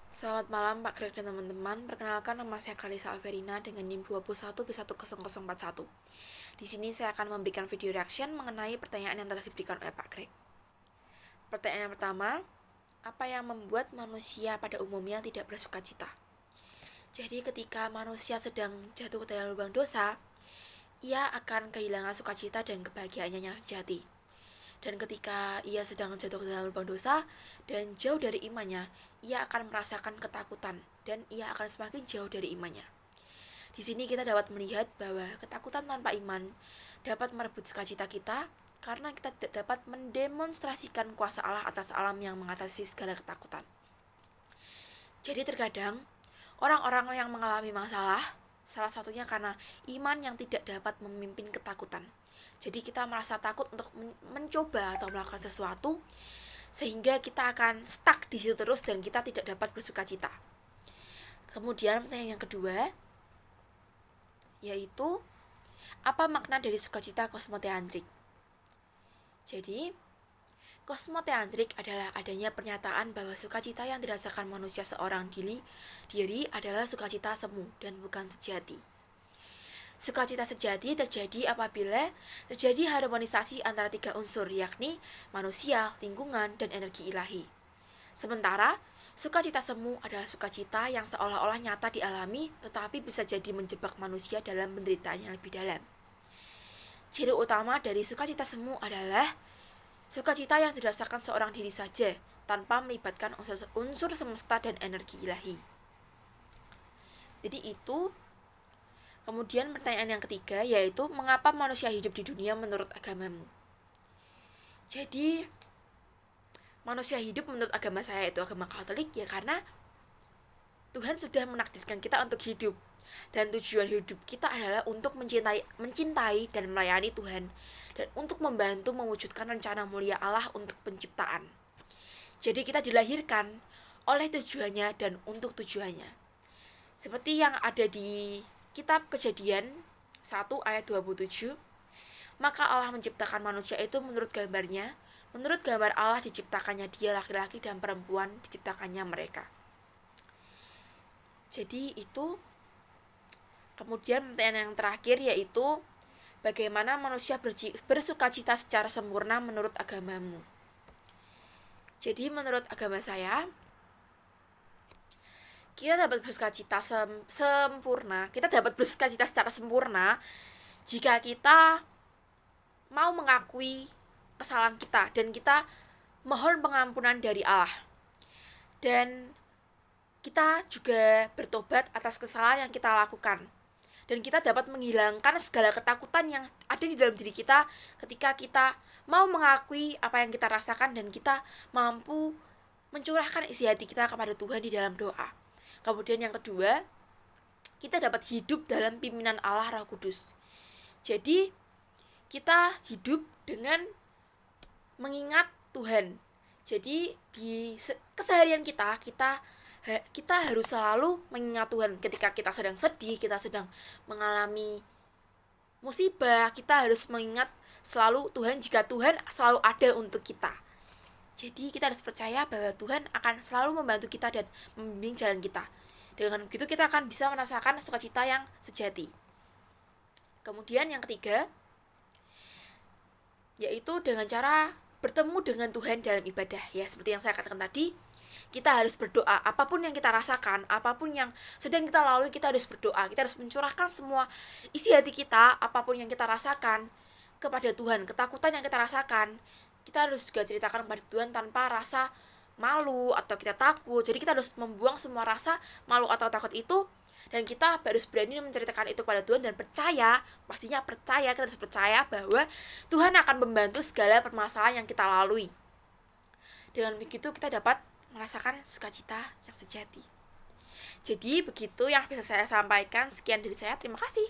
Selamat malam Pak Greg dan teman-teman. Perkenalkan, nama saya Kalisa Alverina dengan NIM 21B10041. Di sini saya akan memberikan video reaction mengenai pertanyaan yang telah diberikan oleh Pak Greg. Pertanyaan yang pertama, apa yang membuat manusia pada umumnya tidak bersuka cita? Jadi ketika manusia sedang jatuh ke dalam lubang dosa, ia akan kehilangan sukacita dan kebahagiaannya yang sejati. Dan ketika ia sedang jatuh ke dalam lubang dosa dan jauh dari imannya, ia akan merasakan ketakutan dan ia akan semakin jauh dari imannya. Di sini kita dapat melihat bahwa ketakutan tanpa iman dapat merebut sukacita kita karena kita tidak dapat mendemonstrasikan kuasa Allah atas alam yang mengatasi segala ketakutan. Jadi terkadang orang-orang yang mengalami masalah salah satunya karena iman yang tidak dapat memimpin ketakutan. Jadi kita merasa takut untuk mencoba atau melakukan sesuatu sehingga kita akan stuck di situ terus dan kita tidak dapat bersuka cita. Kemudian pertanyaan yang kedua yaitu apa makna dari sukacita kosmoteantrik? Jadi kosmoteantrik adalah adanya pernyataan bahwa sukacita yang dirasakan manusia seorang diri adalah sukacita semu dan bukan sejati. Sukacita sejati terjadi apabila terjadi harmonisasi antara tiga unsur, yakni manusia, lingkungan, dan energi ilahi. Sementara, sukacita semu adalah sukacita yang seolah-olah nyata dialami, tetapi bisa jadi menjebak manusia dalam penderitaan yang lebih dalam. Ciri utama dari sukacita semu adalah sukacita yang dirasakan seorang diri saja, tanpa melibatkan unsur semesta dan energi ilahi. Jadi itu. Kemudian pertanyaan yang ketiga yaitu mengapa manusia hidup di dunia menurut agamamu? Jadi manusia hidup menurut agama saya itu agama Katolik ya karena Tuhan sudah menakdirkan kita untuk hidup dan tujuan hidup kita adalah untuk mencintai dan melayani Tuhan dan untuk membantu mewujudkan rencana mulia Allah untuk penciptaan. Jadi kita dilahirkan oleh tujuannya dan untuk tujuannya. Seperti yang ada di Kitab Kejadian 1 ayat 27, maka Allah menciptakan manusia itu menurut gambarnya, menurut gambar Allah diciptakannya dia, laki-laki dan perempuan diciptakannya mereka. Jadi itu. Kemudian pertanyaan yang terakhir yaitu bagaimana manusia bersukacita secara sempurna menurut agamamu? Jadi menurut agama saya, kita dapat bersukacita sempurna, kita dapat bersukacita secara sempurna jika kita mau mengakui kesalahan kita dan kita mohon pengampunan dari Allah. Dan kita juga bertobat atas kesalahan yang kita lakukan. Dan kita dapat menghilangkan segala ketakutan yang ada di dalam diri kita ketika kita mau mengakui apa yang kita rasakan dan kita mampu mencurahkan isi hati kita kepada Tuhan di dalam doa. Kemudian yang kedua, kita dapat hidup dalam pimpinan Allah Roh Kudus. Jadi kita hidup dengan mengingat Tuhan. Jadi di keseharian kita harus selalu mengingat Tuhan. Ketika kita sedang sedih, kita sedang mengalami musibah, kita harus mengingat selalu Tuhan jika Tuhan selalu ada untuk kita. Jadi kita harus percaya bahwa Tuhan akan selalu membantu kita dan membimbing jalan kita. Dengan begitu kita akan bisa merasakan sukacita yang sejati. Kemudian yang ketiga, yaitu dengan cara bertemu dengan Tuhan dalam ibadah. Ya, seperti yang saya katakan tadi, kita harus berdoa. Apapun yang kita rasakan, apapun yang sedang kita lalui, kita harus berdoa. Kita harus mencurahkan semua isi hati kita, apapun yang kita rasakan kepada Tuhan. Ketakutan yang kita rasakan, kita harus juga ceritakan kepada Tuhan tanpa rasa malu atau kita takut. Jadi kita harus membuang semua rasa malu atau takut itu dan kita harus berani menceritakan itu kepada Tuhan dan percaya, pastinya percaya, kita harus percaya bahwa Tuhan akan membantu segala permasalahan yang kita lalui. Dengan begitu kita dapat merasakan sukacita yang sejati. Jadi begitu yang bisa saya sampaikan. Sekian dari saya, terima kasih.